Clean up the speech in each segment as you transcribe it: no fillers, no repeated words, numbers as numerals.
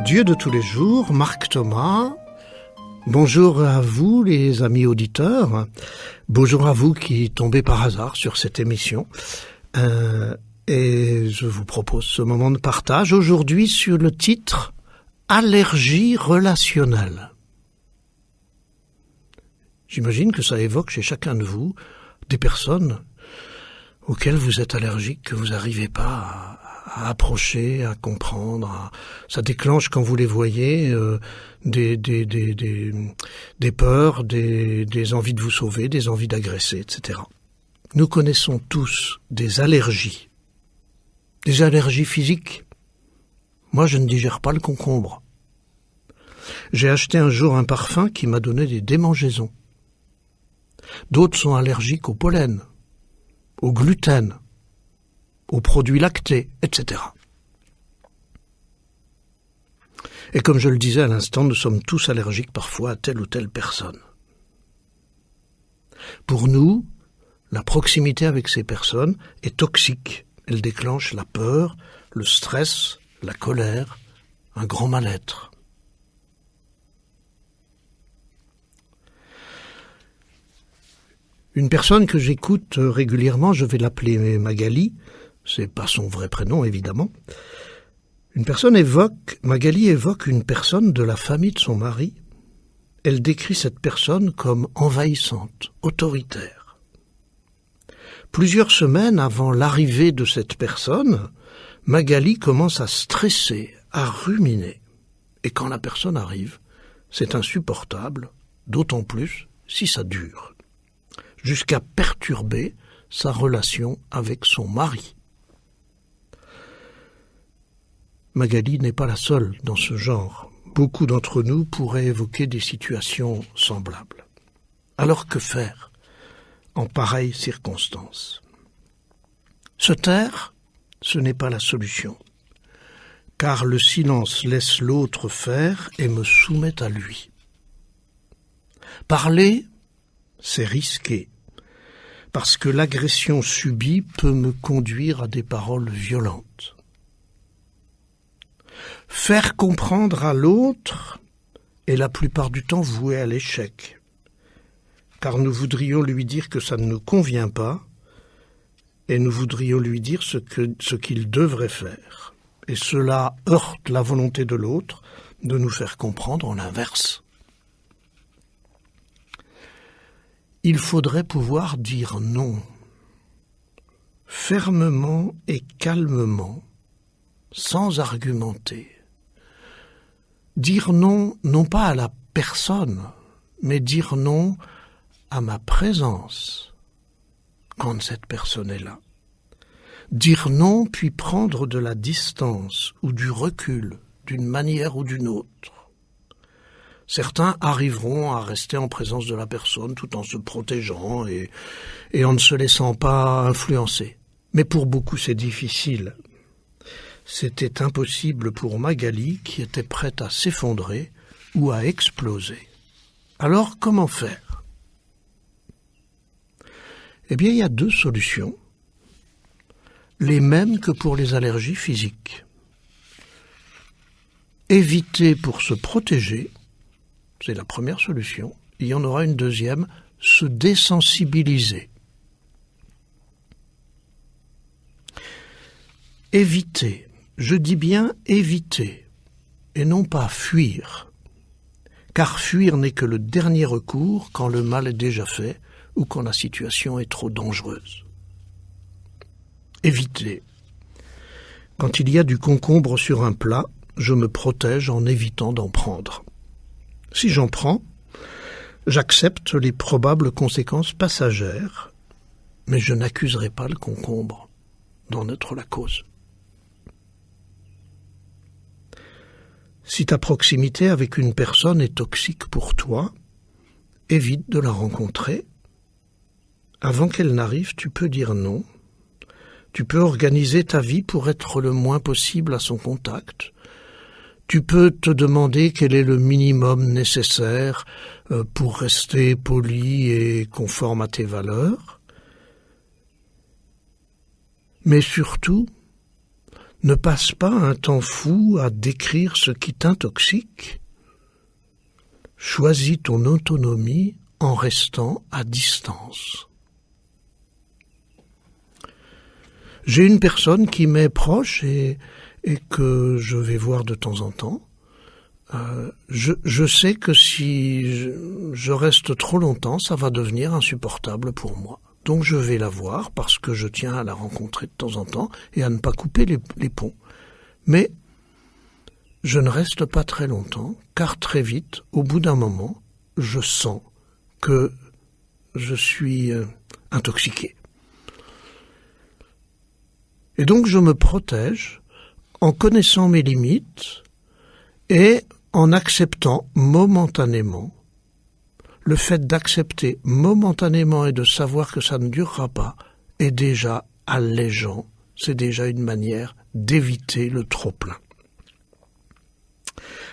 Dieu de tous les jours, Marc Thomas. Bonjour à vous les amis auditeurs. Bonjour à vous qui tombez par hasard sur cette émission. Et je vous propose ce moment de partage aujourd'hui sur le titre « Allergie relationnelle ». J'imagine que ça évoque chez chacun de vous des personnes auxquelles vous êtes allergique, que vous n'arrivez pas à approcher, à comprendre. Ça déclenche quand vous les voyez des peurs, des envies de vous sauver, des envies d'agresser, etc. Nous connaissons tous des allergies physiques. Moi, je ne digère pas le concombre. J'ai acheté un jour un parfum qui m'a donné des démangeaisons. D'autres sont allergiques au pollen, au gluten, aux produits lactés, etc. Et comme je le disais à l'instant, nous sommes tous allergiques parfois à telle ou telle personne. Pour nous, la proximité avec ces personnes est toxique. Elle déclenche la peur, le stress, la colère, un grand mal-être. Une personne que j'écoute régulièrement, je vais l'appeler Magali, c'est pas son vrai prénom évidemment. Magali évoque une personne de la famille de son mari. Elle décrit cette personne comme envahissante, autoritaire. Plusieurs semaines avant l'arrivée de cette personne, Magali commence à stresser, à ruminer. Et quand la personne arrive, c'est insupportable, d'autant plus si ça dure, jusqu'à perturber sa relation avec son mari. Magali n'est pas la seule dans ce genre. Beaucoup d'entre nous pourraient évoquer des situations semblables. Alors que faire en pareilles circonstances? Se taire, ce n'est pas la solution, car le silence laisse l'autre faire et me soumet à lui. Parler, c'est risqué, parce que l'agression subie peut me conduire à des paroles violentes. Faire comprendre à l'autre est la plupart du temps voué à l'échec, car nous voudrions lui dire que ça ne nous convient pas, et nous voudrions lui dire ce qu'il devrait faire. Et cela heurte la volonté de l'autre de nous faire comprendre l'inverse. Il faudrait pouvoir dire non, fermement et calmement, sans argumenter. Dire non, non pas à la personne, mais dire non à ma présence quand cette personne est là. Dire non, puis prendre de la distance ou du recul, d'une manière ou d'une autre. Certains arriveront à rester en présence de la personne tout en se protégeant et en ne se laissant pas influencer. Mais pour beaucoup, c'est difficile. C'était impossible pour Magali qui était prête à s'effondrer ou à exploser. Alors, comment faire? Eh bien, il y a deux solutions, les mêmes que pour les allergies physiques. Éviter pour se protéger, c'est la première solution. Il y en aura une deuxième, se désensibiliser. Éviter, je dis bien éviter, et non pas fuir, car fuir n'est que le dernier recours quand le mal est déjà fait ou quand la situation est trop dangereuse. Éviter. Quand il y a du concombre sur un plat, je me protège en évitant d'en prendre. Si j'en prends, j'accepte les probables conséquences passagères, mais je n'accuserai pas le concombre d'en être la cause. Si ta proximité avec une personne est toxique pour toi, évite de la rencontrer. Avant qu'elle n'arrive, tu peux dire non. Tu peux organiser ta vie pour être le moins possible à son contact. Tu peux te demander quel est le minimum nécessaire pour rester poli et conforme à tes valeurs. Mais surtout, Ne passe pas un temps fou à décrire ce qui t'intoxique. Choisis ton autonomie en restant à distance. J'ai une personne qui m'est proche et que je vais voir de temps en temps. Je sais que si je reste trop longtemps, ça va devenir insupportable pour moi. Donc je vais la voir parce que je tiens à la rencontrer de temps en temps et à ne pas couper les ponts. Mais je ne reste pas très longtemps, car très vite, au bout d'un moment, je sens que je suis intoxiqué. Et donc je me protège en connaissant mes limites et en acceptant momentanément. Le fait d'accepter momentanément et de savoir que ça ne durera pas est déjà allégeant. C'est déjà une manière d'éviter le trop-plein.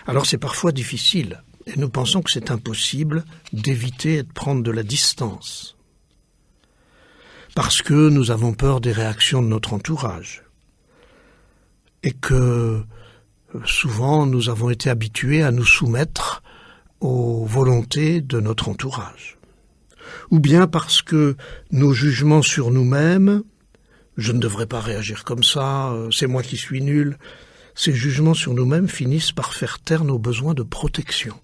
Alors c'est parfois difficile et nous pensons que c'est impossible d'éviter et de prendre de la distance. Parce que nous avons peur des réactions de notre entourage. Et que souvent nous avons été habitués à nous soumettre aux volontés de notre entourage. Ou bien parce que nos jugements sur nous-mêmes, je ne devrais pas réagir comme ça, c'est moi qui suis nul, ces jugements sur nous-mêmes finissent par faire taire nos besoins de protection.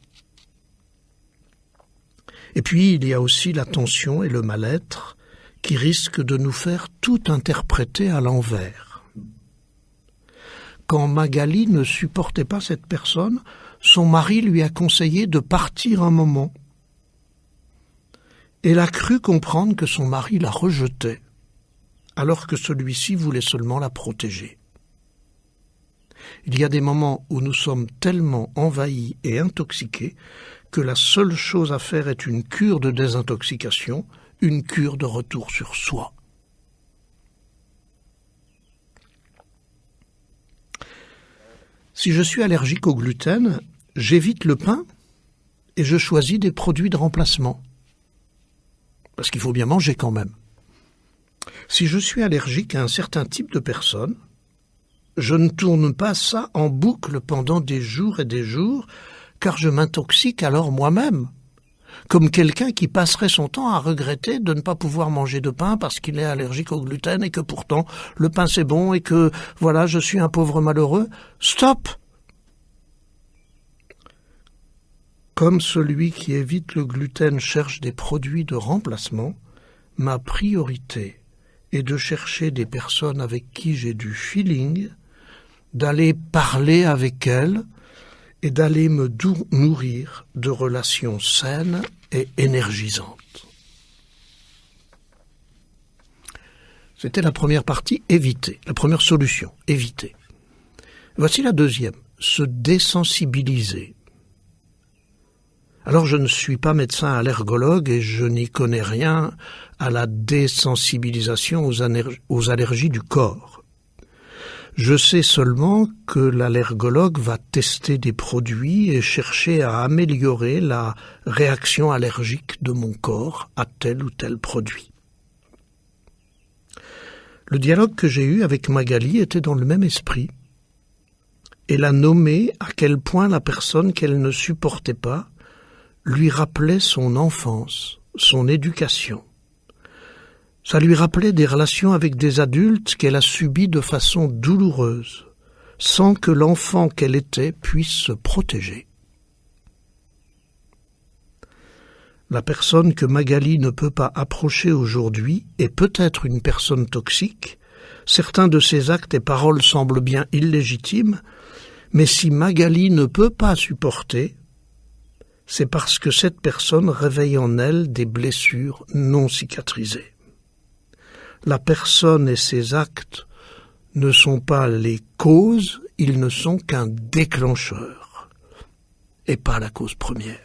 Et puis il y a aussi la tension et le mal-être qui risquent de nous faire tout interpréter à l'envers. Quand Magali ne supportait pas cette personne, son mari lui a conseillé de partir un moment. Elle a cru comprendre que son mari la rejetait, alors que celui-ci voulait seulement la protéger. Il y a des moments où nous sommes tellement envahis et intoxiqués que la seule chose à faire est une cure de désintoxication, une cure de retour sur soi. Si je suis allergique au gluten, j'évite le pain et je choisis des produits de remplacement. Parce qu'il faut bien manger quand même. Si je suis allergique à un certain type de personne, je ne tourne pas ça en boucle pendant des jours et des jours, car je m'intoxique alors moi-même. Comme quelqu'un qui passerait son temps à regretter de ne pas pouvoir manger de pain parce qu'il est allergique au gluten et que pourtant le pain c'est bon et que voilà, je suis un pauvre malheureux. Stop! Comme celui qui évite le gluten cherche des produits de remplacement, ma priorité est de chercher des personnes avec qui j'ai du feeling, d'aller parler avec elles et d'aller me nourrir de relations saines et énergisantes. C'était la première partie, éviter. La première solution, éviter. Voici la deuxième, se désensibiliser. Alors je ne suis pas médecin allergologue et je n'y connais rien à la désensibilisation aux allergies du corps. Je sais seulement que l'allergologue va tester des produits et chercher à améliorer la réaction allergique de mon corps à tel ou tel produit. Le dialogue que j'ai eu avec Magali était dans le même esprit. Elle a nommé à quel point la personne qu'elle ne supportait pas lui rappelait son enfance, son éducation. Ça lui rappelait des relations avec des adultes qu'elle a subies de façon douloureuse, sans que l'enfant qu'elle était puisse se protéger. La personne que Magali ne peut pas approcher aujourd'hui est peut-être une personne toxique. Certains de ses actes et paroles semblent bien illégitimes, mais si Magali ne peut pas supporter, c'est parce que cette personne réveille en elle des blessures non cicatrisées. La personne et ses actes ne sont pas les causes, ils ne sont qu'un déclencheur, et pas la cause première.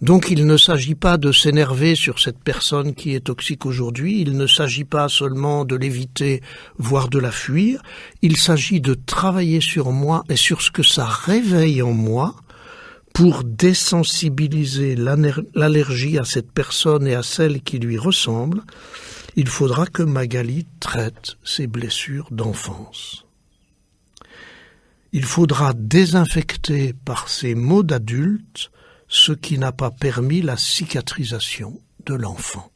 Donc il ne s'agit pas de s'énerver sur cette personne qui est toxique aujourd'hui, il ne s'agit pas seulement de l'éviter, voire de la fuir, il s'agit de travailler sur moi et sur ce que ça réveille en moi pour désensibiliser l'allergie à cette personne et à celle qui lui ressemble. il faudra que Magali traite ses blessures d'enfance. Il faudra désinfecter par ses mots d'adulte ce qui n'a pas permis la cicatrisation de l'enfant.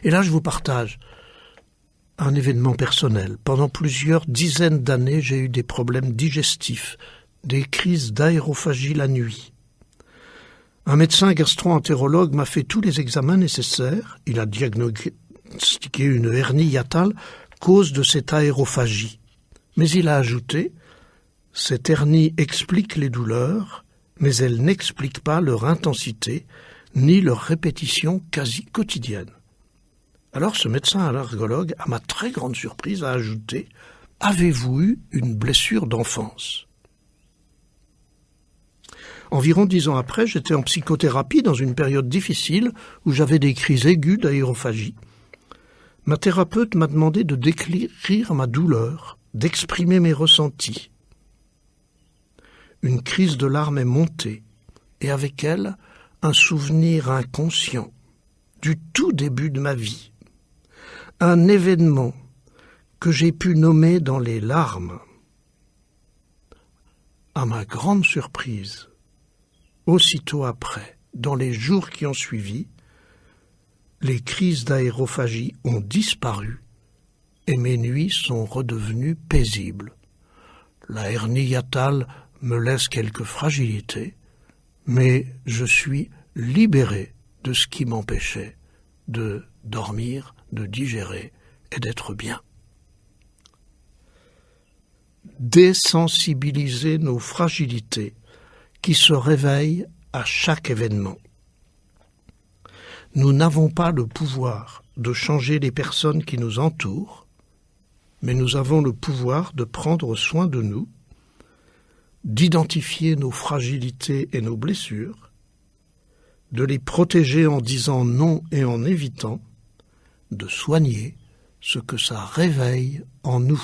Et là, je vous partage un événement personnel. Pendant plusieurs dizaines d'années, j'ai eu des problèmes digestifs, des crises d'aérophagie la nuit. Un médecin gastro-entérologue m'a fait tous les examens nécessaires. Il a diagnostiqué une hernie hiatale, cause de cette aérophagie. Mais il a ajouté « Cette hernie explique les douleurs, mais elle n'explique pas leur intensité, ni leur répétition quasi quotidienne. » Alors ce médecin allergologue, à ma très grande surprise, a ajouté « Avez-vous eu une blessure d'enfance ?» Environ 10 ans après, j'étais en psychothérapie dans une période difficile où j'avais des crises aiguës d'aérophagie. Ma thérapeute m'a demandé de décrire ma douleur, d'exprimer mes ressentis. Une crise de larmes est montée, et avec elle, un souvenir inconscient du tout début de ma vie. Un événement que j'ai pu nommer dans les larmes. À ma grande surprise, aussitôt après, dans les jours qui ont suivi, les crises d'aérophagie ont disparu et mes nuits sont redevenues paisibles. La hernie hiatale me laisse quelques fragilités, mais je suis libéré de ce qui m'empêchait de dormir, de digérer et d'être bien. Désensibiliser nos fragilités qui se réveillent à chaque événement. Nous n'avons pas le pouvoir de changer les personnes qui nous entourent, mais nous avons le pouvoir de prendre soin de nous, d'identifier nos fragilités et nos blessures, de les protéger en disant non et en évitant, de soigner ce que ça réveille en nous.